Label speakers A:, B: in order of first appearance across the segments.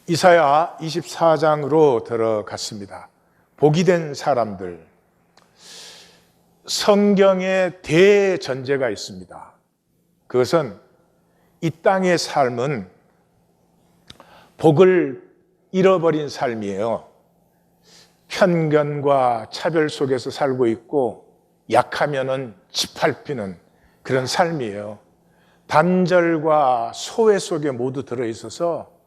A: 이사야 24장으로 들어갔습니다. 복이 된 사람들. 성경에 대전제가 있습니다. 그것은 이 땅의 삶은 복을 잃어버린 삶이에요. 편견과 차별 속에서 살고 있고 약하면은 짓밟히는 그런 삶이에요. 단절과 소외 속에 모두 들어있어서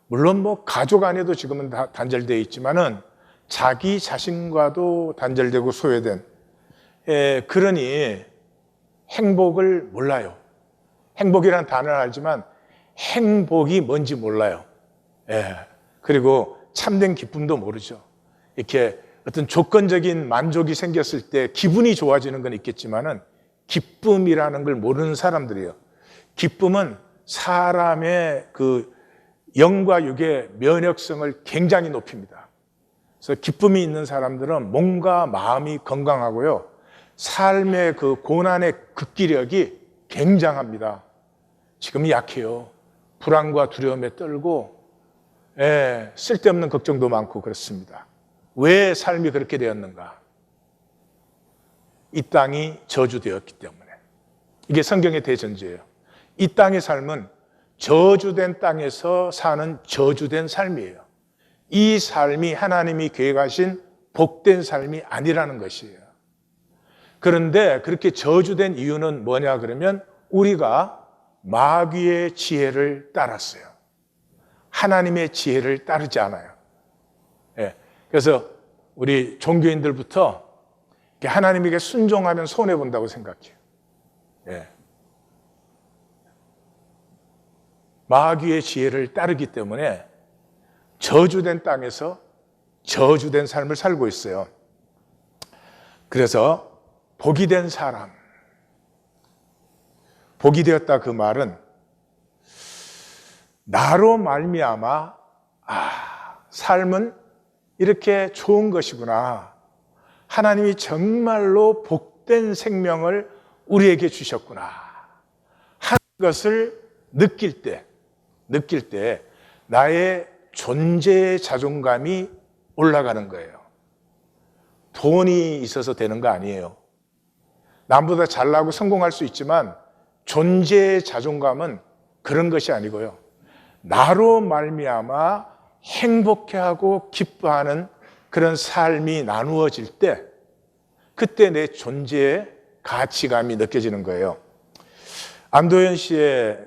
A: 물론 가족 안에도 지금은 다 단절되어 있지만은 자기 자신과도 단절되고 소외된, 그러니 행복을 몰라요. 행복이라는 단어를 알지만 행복이 뭔지 몰라요. 그리고 참된 기쁨도 모르죠. 이렇게 어떤 조건적인 만족이 생겼을 때 기분이 좋아지는 건 있겠지만은 기쁨이라는 걸 모르는 사람들이에요. 기쁨은 사람의 그 영과 육의 면역성을 굉장히 높입니다. 그래서 기쁨이 있는 사람들은 몸과 마음이 건강하고요. 삶의 그 고난의 극기력이 굉장합니다. 지금 약해요. 불안과 두려움에 떨고, 쓸데없는 걱정도 많고 그렇습니다. 왜 삶이 그렇게 되었는가? 이 땅이 저주되었기 때문에. 이게 성경의 대전제예요. 이 땅의 삶은 저주된 땅에서 사는 저주된 삶이에요. 이 삶이 하나님이 계획하신 복된 삶이 아니라는 것이에요. 그런데 그렇게 저주된 이유는 뭐냐 그러면 우리가 마귀의 지혜를 따랐어요. 하나님의 지혜를 따르지 않아요. 그래서 우리 종교인들부터 하나님에게 순종하면 손해본다고 생각해요. 마귀의 지혜를 따르기 때문에 저주된 땅에서 저주된 삶을 살고 있어요. 그래서 복이 된 사람, 복이 되었다 그 말은 나로 말미암아 삶은 이렇게 좋은 것이구나. 하나님이 정말로 복된 생명을 우리에게 주셨구나 하는 것을 느낄 때 나의 존재의 자존감이 올라가는 거예요. 돈이 있어서 되는 거 아니에요. 남보다 잘나고 성공할 수 있지만 존재의 자존감은 그런 것이 아니고요. 나로 말미암아 행복해하고 기뻐하는 그런 삶이 나누어질 때 그때 내 존재의 가치감이 느껴지는 거예요. 안도현 씨의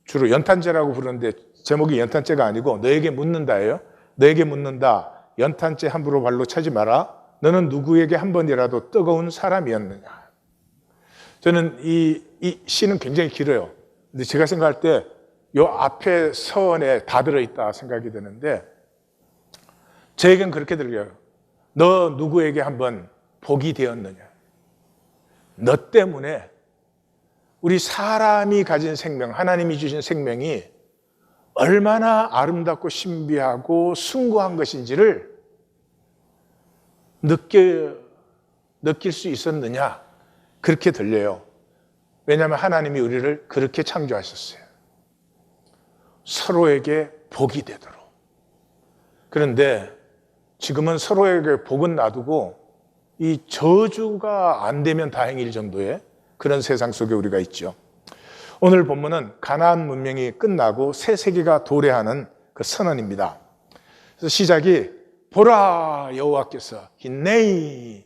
A: 주로 연탄재라고 부르는데 제목이 연탄재가 아니고 너에게 묻는다예요. 너에게 묻는다. 연탄재 함부로 발로 차지 마라. 너는 누구에게 한 번이라도 뜨거운 사람이었느냐. 저는 이 시는 굉장히 길어요. 근데 제가 생각할 때 이 앞에 서원에 다 들어있다 생각이 드는데 저에겐 그렇게 들려요. 너 누구에게 한번 복이 되었느냐. 너 때문에 우리 사람이 가진 생명, 하나님이 주신 생명이 얼마나 아름답고 신비하고 숭고한 것인지를 느낄 수 있었느냐. 그렇게 들려요. 왜냐하면 하나님이 우리를 그렇게 창조하셨어요. 서로에게 복이 되도록. 그런데 지금은 서로에게 복은 놔두고 이 저주가 안 되면 다행일 정도의 그런 세상 속에 우리가 있죠. 오늘 본문은 가나안 문명이 끝나고 새 세계가 도래하는 그 선언입니다. 그래서 시작이 보라 여호와께서 힌네이,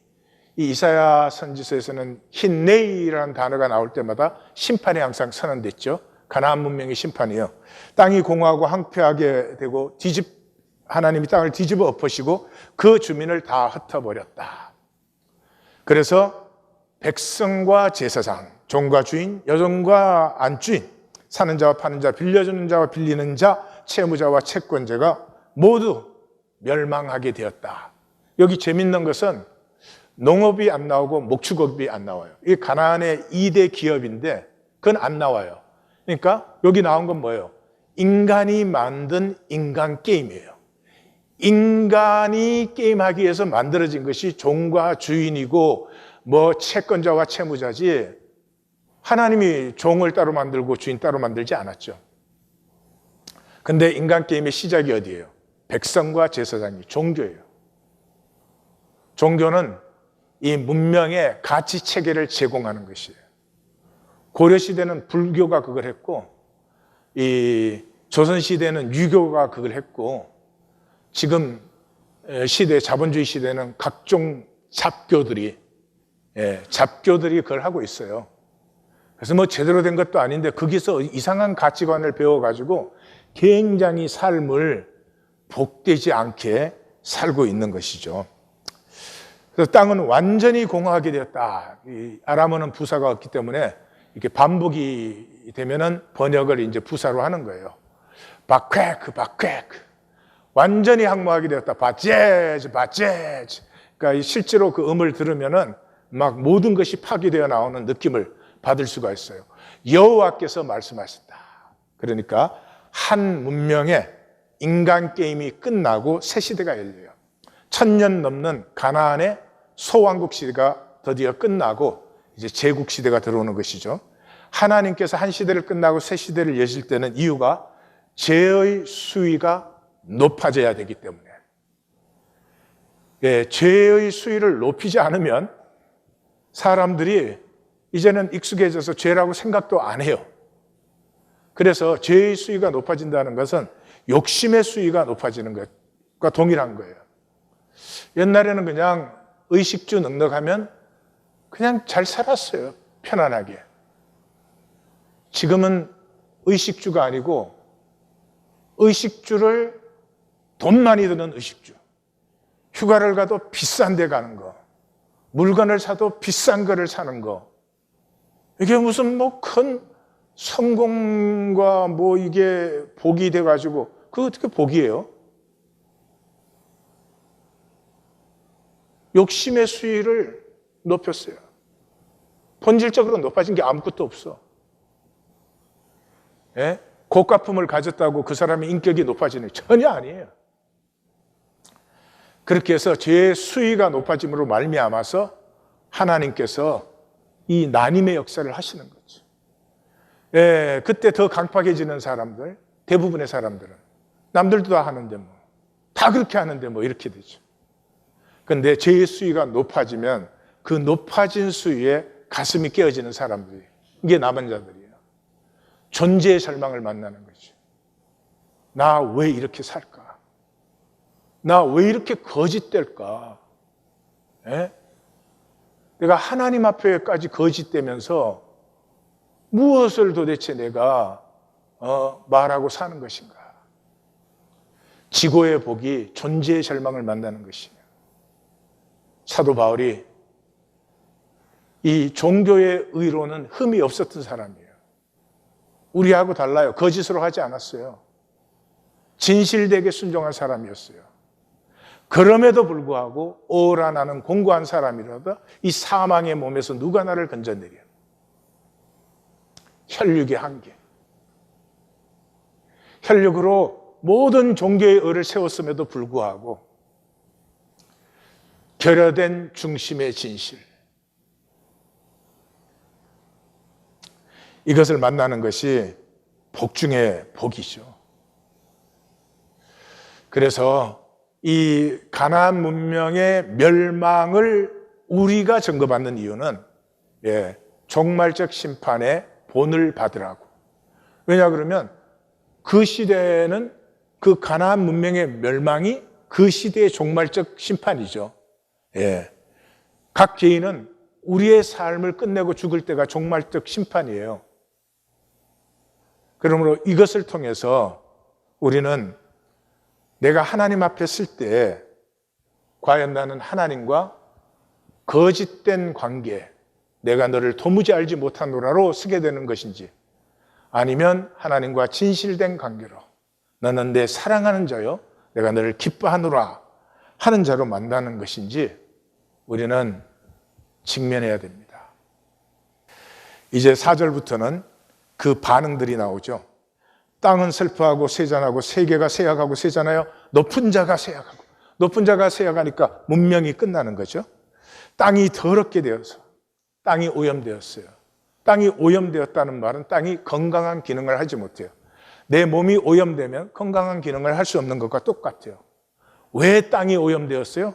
A: 이 이사야 선지서에서는 힌네이라는 단어가 나올 때마다 심판이 항상 선언됐죠. 가나안 문명의 심판이요. 땅이 공허하고 황폐하게 되고 하나님이 땅을 뒤집어 엎으시고 그 주민을 다 흩어버렸다. 그래서 백성과 제사장, 종과 주인, 여종과 안주인, 사는 자와 파는 자, 빌려주는 자와 빌리는 자, 채무자와 채권자가 모두 멸망하게 되었다. 여기 재밌는 것은 농업이 안 나오고 목축업이 안 나와요. 이 가나안의 2대 기업인데 그건 안 나와요. 그러니까 여기 나온 건 뭐예요? 인간이 만든 인간 게임이에요. 인간이 게임하기 위해서 만들어진 것이 종과 주인이고 채권자와 채무자지 하나님이 종을 따로 만들고 주인 따로 만들지 않았죠. 근데 인간 게임의 시작이 어디예요? 백성과 제사장이 종교예요. 종교는 이 문명의 가치 체계를 제공하는 것이에요. 고려시대는 불교가 그걸 했고, 이 조선시대는 유교가 그걸 했고, 지금 시대, 자본주의 시대는 각종 잡교들이 그걸 하고 있어요. 그래서 뭐 제대로 된 것도 아닌데 거기서 이상한 가치관을 배워가지고 굉장히 삶을 복되지 않게 살고 있는 것이죠. 그래서 땅은 완전히 공허하게 되었다. 이 아람어는 부사가 없기 때문에 이렇게 반복이 되면은 번역을 이제 부사로 하는 거예요. 바퀘크. 완전히 항모하게 되었다. 바제즈. 그러니까 실제로 그 음을 들으면은 막 모든 것이 파괴되어 나오는 느낌을 받을 수가 있어요. 여호와께서 말씀하셨다. 그러니까 한 문명의 인간 게임이 끝나고 새 시대가 열려요. 1000년 넘는 가나안의 소왕국 시대가 드디어 끝나고 이제 제국 시대가 들어오는 것이죠. 하나님께서 한 시대를 끝나고 새 시대를 여실 때는 이유가 죄의 수위가 높아져야 되기 때문에. 죄의 수위를 높이지 않으면 사람들이 이제는 익숙해져서 죄라고 생각도 안 해요. 그래서 죄의 수위가 높아진다는 것은 욕심의 수위가 높아지는 것과 동일한 거예요. 옛날에는 그냥 의식주 넉넉하면 그냥 잘 살았어요. 편안하게. 지금은 의식주가 아니고 의식주를 돈 많이 드는 의식주. 휴가를 가도 비싼 데 가는 거. 물건을 사도 비싼 거를 사는 거. 이게 무슨 뭐 큰 성공과 뭐 이게 복이 돼가지고, 그거 어떻게 복이에요? 욕심의 수위를 높였어요. 본질적으로 높아진 게 아무것도 없어. 예? 고가품을 가졌다고 그 사람의 인격이 높아지는 게 전혀 아니에요. 그렇게 해서 죄의 수위가 높아짐으로 말미암아서 하나님께서 이 난임의 역사를 하시는 거죠. 예, 그때 더 강팍해지는 사람들, 대부분의 사람들은 남들도 다 하는데 뭐, 다 그렇게 하는데 뭐 이렇게 되죠. 그런데 죄의 수위가 높아지면 그 높아진 수위에 가슴이 깨어지는 사람들이, 이게 남은 자들이에요. 존재의 절망을 만나는 거죠. 나 왜 이렇게 살까? 나 왜 이렇게 거짓될까? 예? 내가 하나님 앞에까지 거짓되면서 무엇을 도대체 내가 말하고 사는 것인가? 지고의 복이 존재의 절망을 만나는 것이에요. 사도 바울이 이 종교의 의로는 흠이 없었던 사람이에요. 우리하고 달라요. 거짓으로 하지 않았어요. 진실되게 순종한 사람이었어요. 그럼에도 불구하고 오라 나는 공고한 사람이라도 이 사망의 몸에서 누가 나를 건져내려? 혈육의 한계. 혈육으로 모든 종교의 의를 세웠음에도 불구하고 결여된 중심의 진실. 이것을 만나는 것이 복 중의 복이죠. 그래서 이 가나안 문명의 멸망을 우리가 증거받는 이유는 종말적 심판의 본을 받으라고. 왜냐 그러면 그 시대에는 그 가나안 문명의 멸망이 그 시대의 종말적 심판이죠. 각 개인은 우리의 삶을 끝내고 죽을 때가 종말적 심판이에요. 그러므로 이것을 통해서 우리는 내가 하나님 앞에 설 때 과연 나는 하나님과 거짓된 관계, 내가 너를 도무지 알지 못하노라로 쓰게 되는 것인지, 아니면 하나님과 진실된 관계로 너는 내 사랑하는 자요 내가 너를 기뻐하노라 하는 자로 만나는 것인지 우리는 직면해야 됩니다. 이제 4절부터는 그 반응들이 나오죠. 땅은 슬퍼하고 세잔하고 세계가 쇠약하고 세잖아요. 높은 자가 쇠약하고, 높은 자가 쇠약하니까 문명이 끝나는 거죠. 땅이 더럽게 되어서 땅이 오염되었어요. 땅이 오염되었다는 말은 땅이 건강한 기능을 하지 못해요. 내 몸이 오염되면 건강한 기능을 할 수 없는 것과 똑같아요. 왜 땅이 오염되었어요?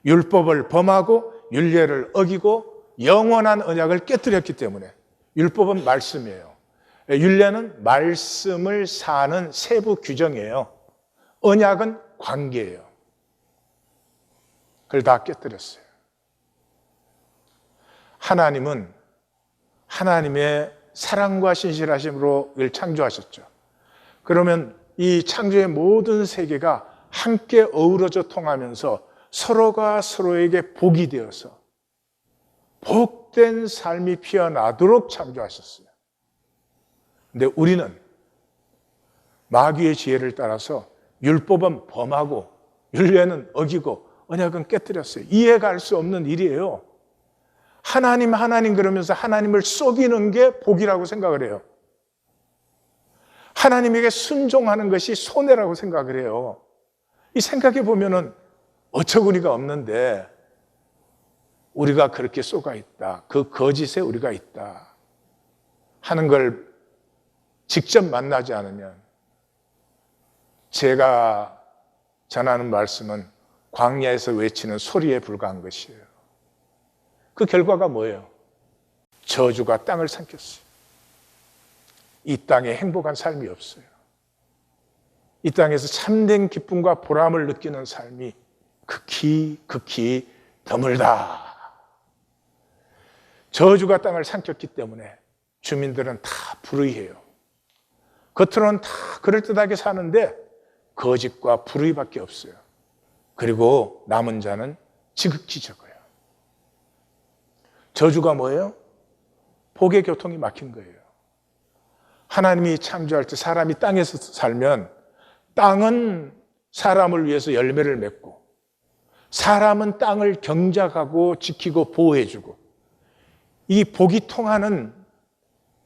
A: 율법을 범하고 율례를 어기고 영원한 언약을 깨뜨렸기 때문에. 율법은 말씀이에요. 율례는 말씀을 사는 세부 규정이에요. 언약은 관계예요. 그걸 다 깨뜨렸어요. 하나님은 하나님의 사랑과 신실하심으로 이걸 창조하셨죠. 그러면 이 창조의 모든 세계가 함께 어우러져 통하면서 서로가 서로에게 복이 되어서 복된 삶이 피어나도록 창조하셨어요. 근데 우리는 마귀의 지혜를 따라서 율법은 범하고 율례는 어기고 언약은 깨뜨렸어요. 이해가 할 수 없는 일이에요. 하나님 그러면서 하나님을 속이는 게 복이라고 생각을 해요. 하나님에게 순종하는 것이 손해라고 생각을 해요. 이 생각해 보면은 어처구니가 없는데 우리가 그렇게 속아 있다. 그 거짓에 우리가 있다 하는 걸 직접 만나지 않으면 제가 전하는 말씀은 광야에서 외치는 소리에 불과한 것이에요. 그 결과가 뭐예요? 저주가 땅을 삼켰어요. 이 땅에 행복한 삶이 없어요. 이 땅에서 참된 기쁨과 보람을 느끼는 삶이 극히 드물다. 저주가 땅을 삼켰기 때문에 주민들은 다 불의해요. 겉으로는 다 그럴듯하게 사는데 거짓과 불의밖에 없어요. 그리고 남은 자는 지극히 적어요. 저주가 뭐예요? 복의 교통이 막힌 거예요. 하나님이 창조할 때 사람이 땅에서 살면 땅은 사람을 위해서 열매를 맺고 사람은 땅을 경작하고 지키고 보호해주고 이 복이 통하는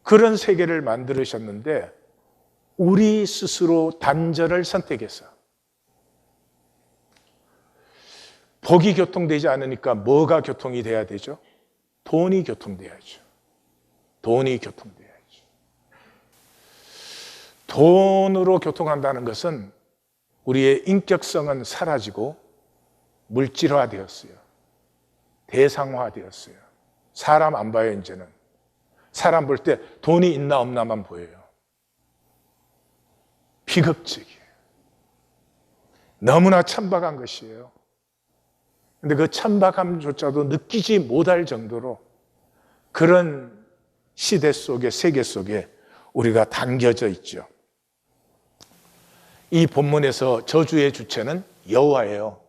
A: 그런 세계를 만들으셨는데 우리 스스로 단절을 선택해서 복이 교통되지 않으니까 뭐가 교통이 돼야 되죠? 돈이 교통돼야죠. 돈이 교통돼야죠. 돈으로 교통한다는 것은 우리의 인격성은 사라지고 물질화되었어요. 대상화되었어요. 사람 안 봐요, 이제는. 사람 볼 때 돈이 있나 없나만 보여요. 비극적이에요. 너무나 천박한 것이에요. 근데 그 천박함조차도 느끼지 못할 정도로 그런 시대 속에, 세계 속에 우리가 담겨져 있죠. 이 본문에서 저주의 주체는 여호와예요.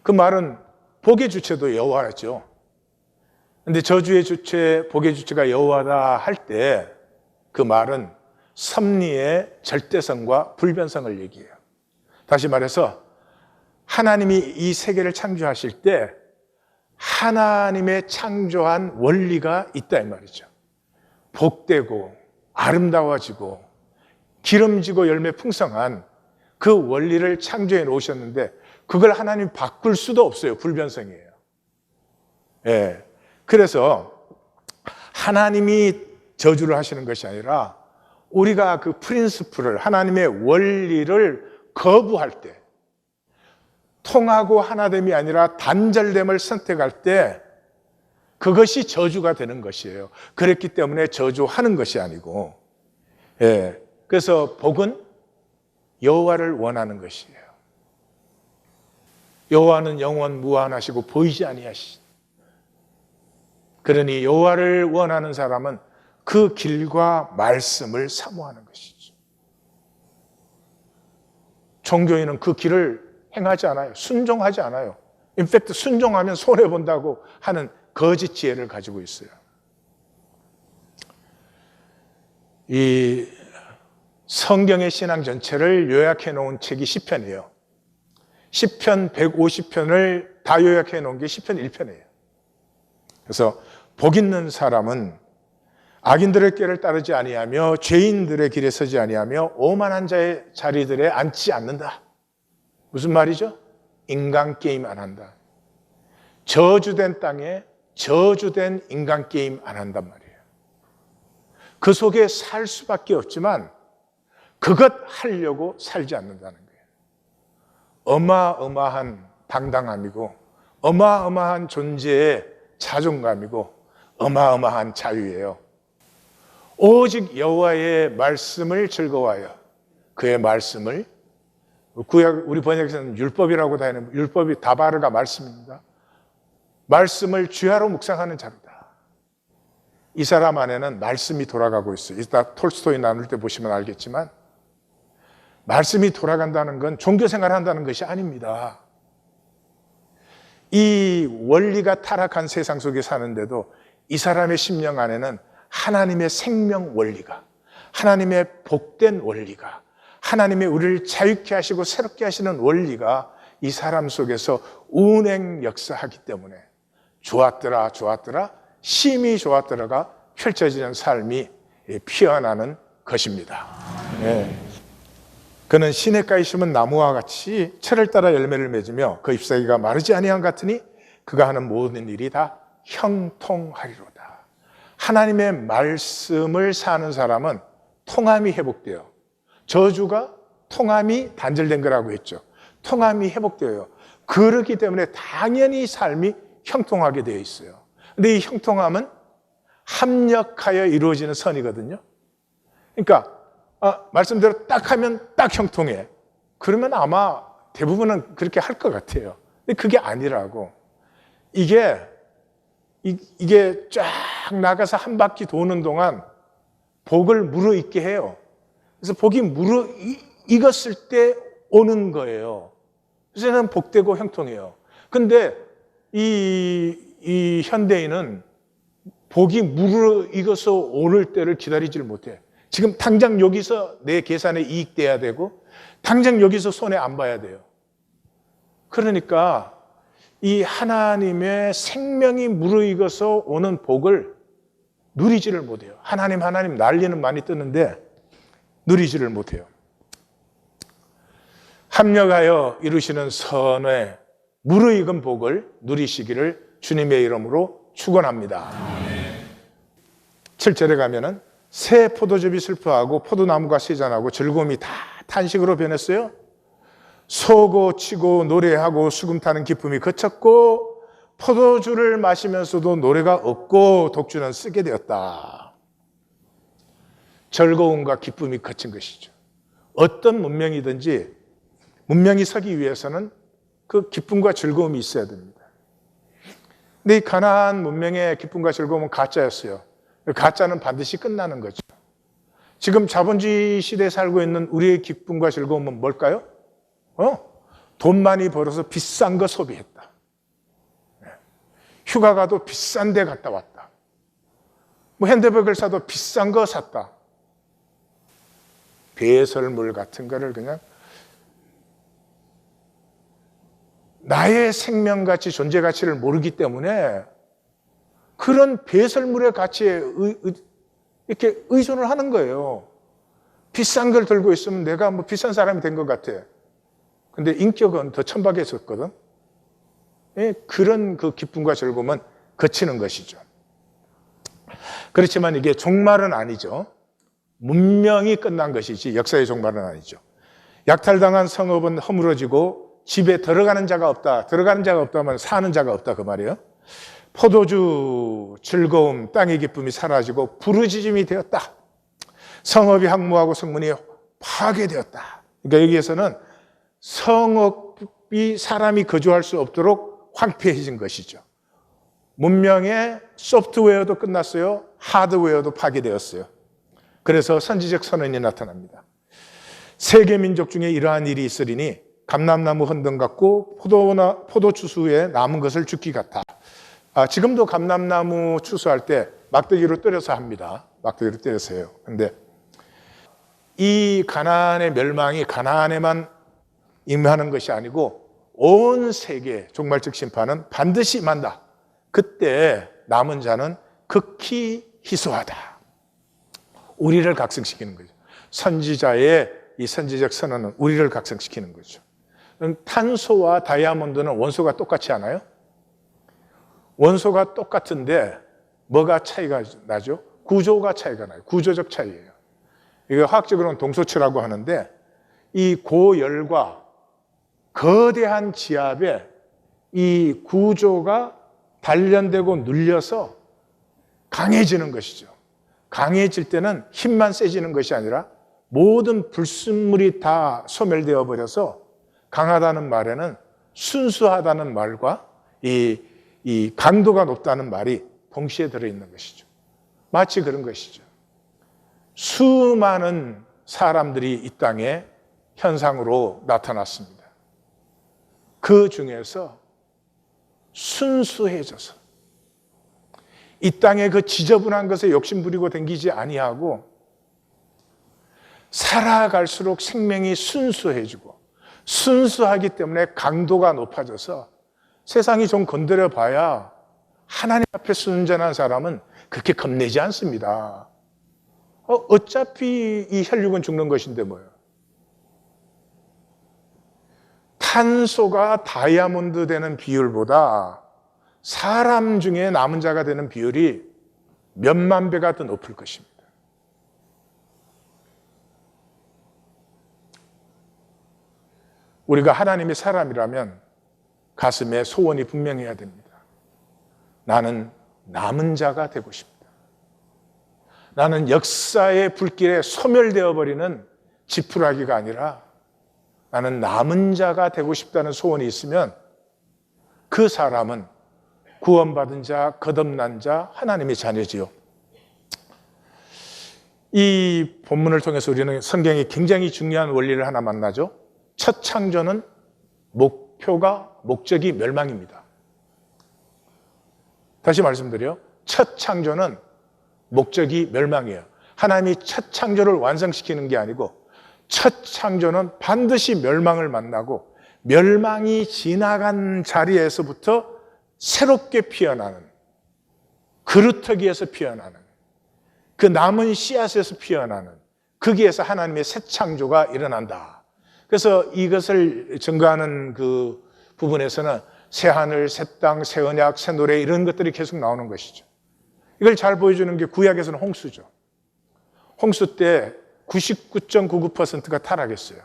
A: 그 말은 복의 주체도 여호와죠. 근데 저주의 주체, 복의 주체가 여호와다 할 때 그 말은 섭리의 절대성과 불변성을 얘기해요. 다시 말해서 하나님이 이 세계를 창조하실 때 하나님의 창조한 원리가 있다 이 말이죠. 복되고 아름다워지고 기름지고 열매 풍성한 그 원리를 창조해 놓으셨는데 그걸 하나님 바꿀 수도 없어요. 불변성이에요. 예. 그래서 하나님이 저주를 하시는 것이 아니라 우리가 그 프린시플을 하나님의 원리를 거부할 때 통하고 하나됨이 아니라 단절됨을 선택할 때 그것이 저주가 되는 것이에요. 그랬기 때문에 저주하는 것이 아니고 예. 그래서 복은 여호와를 원하는 것이에요. 여호와는 영원 무한하시고 보이지 아니하시니 그러니 여호와를 원하는 사람은 그 길과 말씀을 사모하는 것이죠. 종교인은 그 길을 행하지 않아요. 순종하지 않아요. 인팩트 순종하면 손해본다고 하는 거짓 지혜를 가지고 있어요. 이 성경의 신앙 전체를 요약해 놓은 책이 시편이에요. 시편 150편을 다 요약해 놓은 게 시편 1편이에요. 그래서 복 있는 사람은 악인들의 길을 따르지 아니하며 죄인들의 길에 서지 아니하며 오만한 자의 자리들에 앉지 않는다. 무슨 말이죠? 인간 게임 안 한다. 저주된 땅에 저주된 인간 게임 안 한단 말이에요. 그 속에 살 수밖에 없지만 그것 하려고 살지 않는다는 거예요. 어마어마한 당당함이고 어마어마한 존재의 자존감이고 어마어마한 자유예요. 오직 여호와의 말씀을 즐거워하여 그의 말씀을, 구약 우리 번역에서는 율법이라고 다 하는, 율법이 다바르가 말씀입니다. 말씀을 주야로 묵상하는 자로다. 이 사람 안에는 말씀이 돌아가고 있어요. 이따 톨스토이 나눌 때 보시면 알겠지만 말씀이 돌아간다는 건 종교생활을 한다는 것이 아닙니다. 이 원리가 타락한 세상 속에 사는데도 이 사람의 심령 안에는 하나님의 생명 원리가, 하나님의 복된 원리가, 하나님의 우리를 자유케 하시고 새롭게 하시는 원리가 이 사람 속에서 운행 역사하기 때문에 좋았더라 좋았더라 심히 좋았더라가 펼쳐지는 삶이 피어나는 것입니다. 네. 그는 시냇가에 심은 나무와 같이 철을 따라 열매를 맺으며 그 잎사귀가 마르지 아니한 같으니 그가 하는 모든 일이 다 형통하리로다. 하나님의 말씀을 사는 사람은 통함이 회복돼요. 저주가 통함이 단절된 거라고 했죠. 통함이 회복돼요. 그렇기 때문에 당연히 삶이 형통하게 되어 있어요. 근데 이 형통함은 합력하여 이루어지는 선이거든요. 그러니까 말씀대로 딱 하면 딱 형통해. 그러면 아마 대부분은 그렇게 할 것 같아요. 근데 그게 아니라고. 이게 쫙 나가서 한 바퀴 도는 동안 복을 무르익게 해요. 그래서 복이 무르익었을 때 오는 거예요. 그래서 저는 복되고 형통해요. 근데 이 현대인은 복이 무르익어서 오를 때를 기다리질 못해. 지금 당장 여기서 내 계산에 이익돼야 되고 당장 여기서 손해 안 봐야 돼요. 그러니까 이 하나님의 생명이 무르익어서 오는 복을 누리지를 못해요. 하나님 난리는 많이 뜨는데 누리지를 못해요. 합력하여 이루시는 선의 무르익은 복을 누리시기를 주님의 이름으로 축원합니다. 7절에 가면은 새 포도즙이 슬퍼하고 포도나무가 세잔하고 즐거움이 다 탄식으로 변했어요. 소고 치고 노래하고 수금 타는 기쁨이 그쳤고 포도주를 마시면서도 노래가 없고 독주는 쓰게 되었다. 즐거움과 기쁨이 그친 것이죠. 어떤 문명이든지 문명이 서기 위해서는 그 기쁨과 즐거움이 있어야 됩니다. 근데 이 가나안 문명의 기쁨과 즐거움은 가짜였어요. 가짜는 반드시 끝나는 거죠. 지금 자본주의 시대에 살고 있는 우리의 기쁨과 즐거움은 뭘까요? 돈 많이 벌어서 비싼 거 소비했다. 휴가 가도 비싼 데 갔다 왔다. 핸드백을 사도 비싼 거 샀다. 배설물 같은 거를 그냥 나의 생명가치, 존재가치를 모르기 때문에 그런 배설물의 가치에 이렇게 의존을 하는 거예요. 비싼 걸 들고 있으면 내가 비싼 사람이 된 것 같아. 근데 인격은 더 천박해졌거든. 그런 그 기쁨과 즐거움은 그치는 것이죠. 그렇지만 이게 종말은 아니죠. 문명이 끝난 것이지 역사의 종말은 아니죠. 약탈당한 성읍은 허물어지고 집에 들어가는 자가 없다. 들어가는 자가 없다면 사는 자가 없다 그 말이에요. 포도주 즐거움, 땅의 기쁨이 사라지고 부르짖음이 되었다. 성읍이 항무하고 성문이 파괴되었다. 그러니까 여기에서는 성읍이 사람이 거주할 수 없도록 황폐해진 것이죠. 문명의 소프트웨어도 끝났어요. 하드웨어도 파괴되었어요. 그래서 선지적 선언이 나타납니다. 세계 민족 중에 이러한 일이 있으리니 감람나무 흔든 같고 포도 추수에 남은 것을 죽기 같아. 지금도 감람나무 추수할 때 막대기로 때려서 합니다. 막대기로 때려서 해요. 근데 이 가나안의 멸망이 가나안에만 임하는 것이 아니고 온 세계 종말적 심판은 반드시 임한다. 그때 남은 자는 극히 희소하다. 우리를 각성시키는 거죠. 선지자의 이 선지적 선언은 우리를 각성시키는 거죠. 탄소와 다이아몬드는 원소가 똑같지 않아요? 원소가 똑같은데 뭐가 차이가 나죠? 구조가 차이가 나요. 구조적 차이예요. 이거 화학적으로는 동소체라고 하는데 이 고열과 거대한 지압에 이 구조가 단련되고 눌려서 강해지는 것이죠. 강해질 때는 힘만 세지는 것이 아니라 모든 불순물이 다 소멸되어 버려서 강하다는 말에는 순수하다는 말과 이 강도가 높다는 말이 동시에 들어있는 것이죠. 마치 그런 것이죠. 수많은 사람들이 이 땅에 현상으로 나타났습니다. 그 중에서 순수해져서 이 땅에 그 지저분한 것에 욕심부리고 댕기지 아니하고 살아갈수록 생명이 순수해지고 순수하기 때문에 강도가 높아져서 세상이 좀 건드려 봐야 하나님 앞에 순전한 사람은 그렇게 겁내지 않습니다. 어차피 이 혈육은 죽는 것인데 뭐예요? 탄소가 다이아몬드 되는 비율보다 사람 중에 남은 자가 되는 비율이 몇만 배가 더 높을 것입니다. 우리가 하나님의 사람이라면 가슴에 소원이 분명해야 됩니다. 나는 남은 자가 되고 싶다. 나는 역사의 불길에 소멸되어 버리는 지푸라기가 아니라 나는 남은 자가 되고 싶다는 소원이 있으면 그 사람은 구원받은 자, 거듭난 자, 하나님의 자녀지요. 이 본문을 통해서 우리는 성경이 굉장히 중요한 원리를 하나 만나죠. 첫 창조는 목적이 멸망입니다. 다시 말씀드려요. 첫 창조는 목적이 멸망이에요. 하나님이 첫 창조를 완성시키는 게 아니고 첫 창조는 반드시 멸망을 만나고 멸망이 지나간 자리에서부터 새롭게 피어나는, 그루터기에서 피어나는, 그 남은 씨앗에서 피어나는, 거기에서 하나님의 새 창조가 일어난다. 그래서 이것을 증거하는 그 부분에서는 새 하늘, 새 땅, 새 언약, 새 노래 이런 것들이 계속 나오는 것이죠. 이걸 잘 보여주는 게 구약에서는 홍수죠. 홍수 때 99.99%가 타락했어요.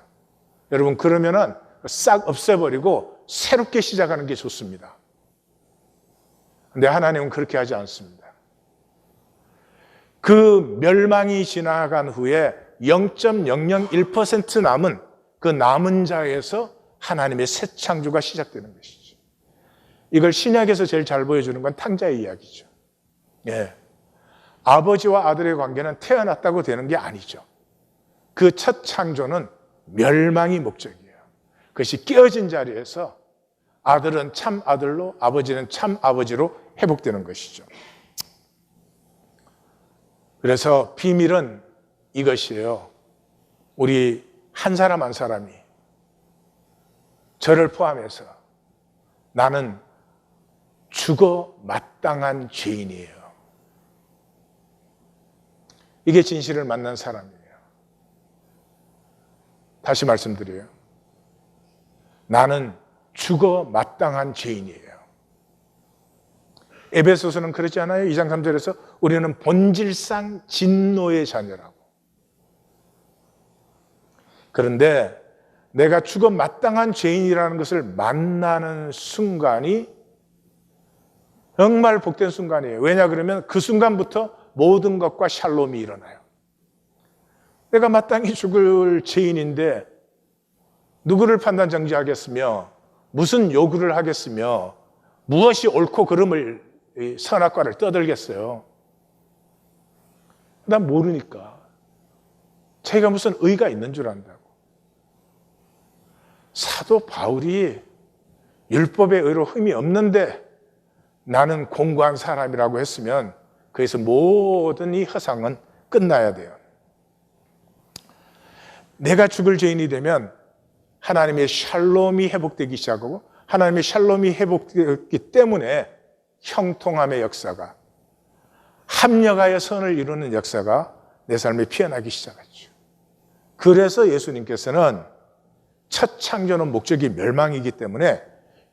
A: 여러분 그러면은 싹 없애버리고 새롭게 시작하는 게 좋습니다. 근데 하나님은 그렇게 하지 않습니다. 그 멸망이 지나간 후에 0.001% 남은 그 남은 자에서 하나님의 새 창조가 시작되는 것이죠. 이걸 신약에서 제일 잘 보여주는 건 탕자의 이야기죠. 예. 아버지와 아들의 관계는 태어났다고 되는 게 아니죠. 그 첫 창조는 멸망이 목적이에요. 그것이 깨어진 자리에서 아들은 참 아들로, 아버지는 참 아버지로 회복되는 것이죠. 그래서 비밀은 이것이에요. 우리 한 사람 한 사람이 저를 포함해서 나는 죽어 마땅한 죄인이에요. 이게 진실을 만난 사람이에요. 다시 말씀드려요. 나는 죽어 마땅한 죄인이에요. 에베소서는 그러지 않아요? 2장 3절에서 우리는 본질상 진노의 자녀라고. 그런데 내가 죽어 마땅한 죄인이라는 것을 만나는 순간이 정말 복된 순간이에요. 왜냐 그러면 그 순간부터 모든 것과 샬롬이 일어나요. 내가 마땅히 죽을 죄인인데 누구를 판단 정지하겠으며 무슨 요구를 하겠으며 무엇이 옳고 그름을 선악과를 떠들겠어요. 난 모르니까. 자기가 무슨 의가 있는 줄 안다고. 사도 바울이 율법의 의로 흠이 없는데 나는 공고한 사람이라고 했으면 그래서 모든 이 허상은 끝나야 돼요. 내가 죽을 죄인이 되면 하나님의 샬롬이 회복되기 시작하고 하나님의 샬롬이 회복되기 때문에 형통함의 역사가, 합력하여 선을 이루는 역사가 내 삶에 피어나기 시작하죠. 그래서 예수님께서는 첫 창조는 목적이 멸망이기 때문에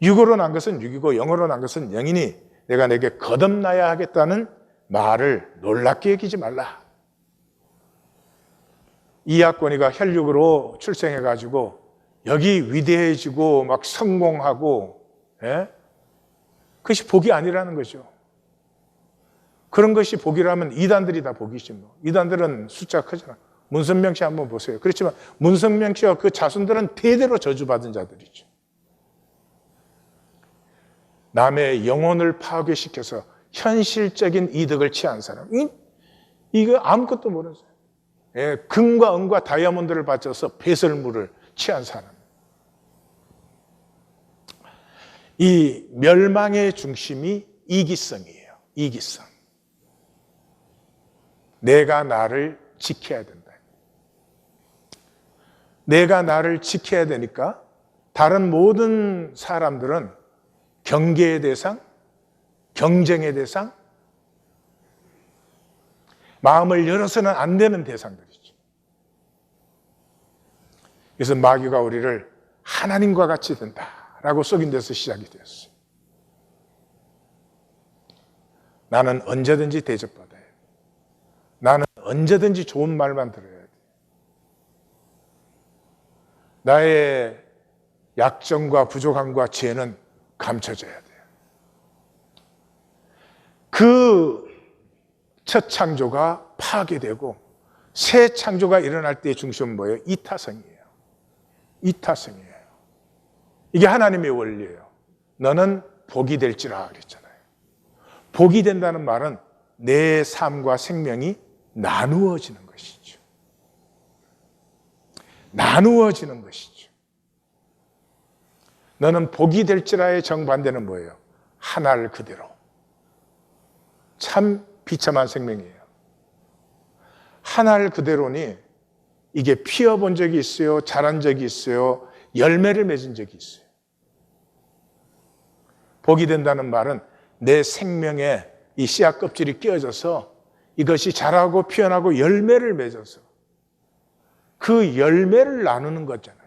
A: 육으로 난 것은 육이고 영으로 난 것은 영이니 내가 내게 거듭나야 하겠다는 말을 놀랍게 여기지 말라. 이학권이가 혈육으로 출생해가지고 여기 위대해지고 막 성공하고, 예? 그것이 복이 아니라는 거죠. 그런 것이 복이라면 이단들이 다 복이지 뭐. 이단들은 숫자가 크잖아. 문선명 씨 한번 보세요. 그렇지만 문선명 씨와 그 자손들은 대대로 저주받은 자들이죠. 남의 영혼을 파괴시켜서 현실적인 이득을 취한 사람. 이거 아무것도 모르는 사람. 예, 금과 은과 다이아몬드를 바쳐서 배설물을 취한 사람. 이 멸망의 중심이 이기성이에요. 이기성. 내가 나를 지켜야 된다. 내가 나를 지켜야 되니까 다른 모든 사람들은 경계의 대상, 경쟁의 대상, 마음을 열어서는 안 되는 대상들이죠. 그래서 마귀가 우리를 하나님과 같이 된다라고 속인 데서 시작이 되었어요. 나는 언제든지 대접받아야 돼. 나는 언제든지 좋은 말만 들어야 돼. 나의 약점과 부족함과 죄는 감춰져야 돼요. 그 첫 창조가 파괴되고 새 창조가 일어날 때의 중심은 뭐예요? 이타성이에요. 이타성이에요. 이게 하나님의 원리예요. 너는 복이 될지라 그랬잖아요. 복이 된다는 말은 내 삶과 생명이 나누어지는 것이죠. 나누어지는 것이죠. 너는 복이 될지라의 정반대는 뭐예요? 하나를 그대로. 참 비참한 생명이에요. 하나를 그대로니 이게 피어본 적이 있어요? 자란 적이 있어요? 열매를 맺은 적이 있어요? 복이 된다는 말은 내 생명에 이 씨앗 껍질이 끼어져서 이것이 자라고 피어나고 열매를 맺어서 그 열매를 나누는 거잖아요.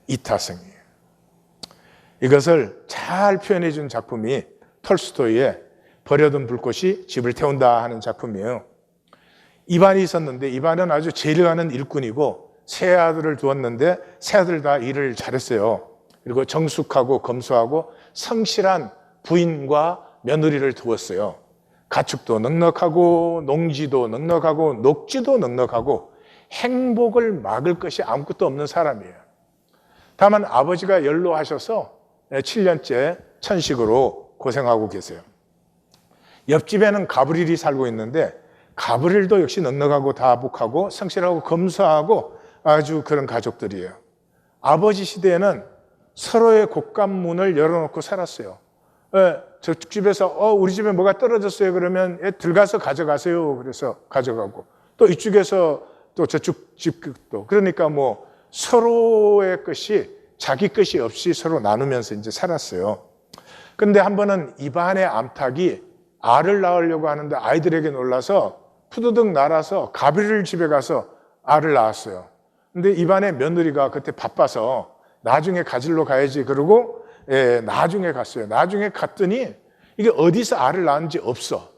A: 이타성이에요. 이것을 잘 표현해 준 작품이 톨스토이의 버려둔 불꽃이 집을 태운다 하는 작품이에요. 이반이 있었는데 이반은 아주 재력하는 일꾼이고 세 아들을 두었는데 세 아들 다 일을 잘했어요. 그리고 정숙하고 검소하고 성실한 부인과 며느리를 두었어요. 가축도 넉넉하고 농지도 넉넉하고 녹지도 넉넉하고 행복을 막을 것이 아무것도 없는 사람이에요. 다만 아버지가 연로하셔서 7년째 천식으로 고생하고 계세요. 옆집에는 가브릴이 살고 있는데 가브릴도 역시 넉넉하고 다복하고 성실하고 검소하고 아주 그런 가족들이에요. 아버지 시대에는 서로의 곳간문을 열어놓고 살았어요. 저쪽 집에서 우리 집에 뭐가 떨어졌어요 그러면 들어가서 가져가세요. 그래서 가져가고 또 이쪽에서 또 저쪽 집도 그러니까 뭐 서로의 것이 자기 것이 없이 서로 나누면서 이제 살았어요. 근데 한 번은 이반의 암탉이 알을 낳으려고 하는데 아이들에게 놀라서 푸드득 날아서 가브릴 집에 가서 알을 낳았어요. 근데 이반의 며느리가 그때 바빠서 나중에 가지러 가야지 그러고 나중에 갔어요. 나중에 갔더니 이게 어디서 알을 낳은지 없어.